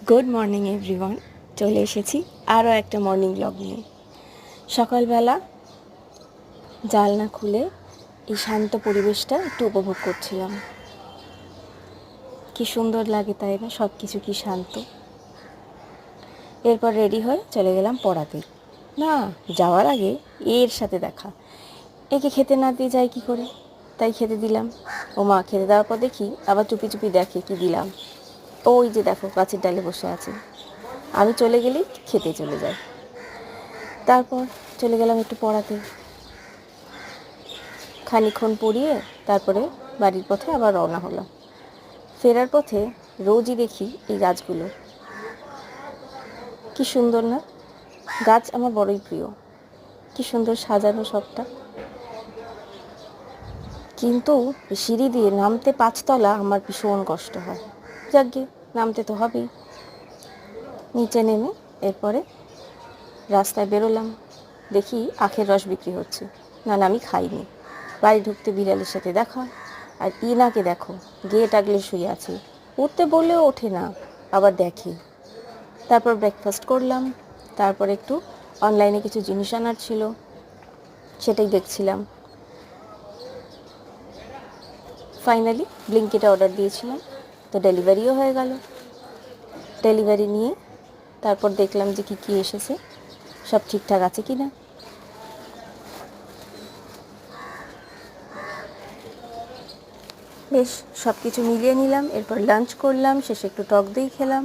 Good morning everyone, চলে এসেছি আরও একটা মর্নিং ব্লগ নিয়ে। সকালবেলা জানলা খুলে এই শান্ত পরিবেশটা একটু উপভোগ করছিলাম। কি সুন্দর লাগে, তাই না? সব কিছু কি শান্ত। এরপর রেডি হয়ে চলে গেলাম পড়াতে। না, যাওয়ার আগে এর সাথে দেখা। একে খেতে না দিয়ে যায় কি করে, তাই খেতে দিলাম। ও মা খেতে দেওয়ার পর দেখি আবার চুপি চুপি দেখে কি দিলাম। ওই যে দেখো গাছের ডালে বসে আছে। আমি চলে গেলেই খেতে চলে যায়। তারপর চলে গেলাম একটু পড়াতে। খানিকক্ষণ পড়িয়ে তারপরে বাড়ির পথে আবার রওনা হলাম। ফেরার পথে রোজই দেখি এই গাছগুলো। কি সুন্দর না? গাছ আমার বড়ই প্রিয়। কি সুন্দর সাজানো সবটা। কিন্তু সিঁড়ি দিয়ে নামতে 5 তলা আমার ভীষণ কষ্ট হয়। যাকগে, নামতে তো হবেই। নিচে নেমে এরপরে রাস্তায় বেরোলাম। দেখি আখের রস বিক্রি হচ্ছে। না, আমি খাইনি। বাড়ি ঢুকতে বিড়ালের সাথে দেখা। আর ইনাকে দেখো, গেট আগলে শুয়ে আছে। উঠতে বললেও ওঠে না, আবার দেখে। তারপর ব্রেকফাস্ট করলাম। তারপর একটু অনলাইনে কিছু জিনিস আনার ছিল, সেটাই দেখছিলাম। ফাইনালি ব্লিঙ্কিটে অর্ডার দিয়েছিলাম, তো ডেলিভারিও হয়ে গেল। ডেলিভারি নিয়ে তারপর দেখলাম যে কী কী এসেছে, সব ঠিকঠাক আছে কি না। বেশ সব কিছু মিলিয়ে নিলাম। এরপর লাঞ্চ করলাম, শেষে একটু টক দই খেলাম।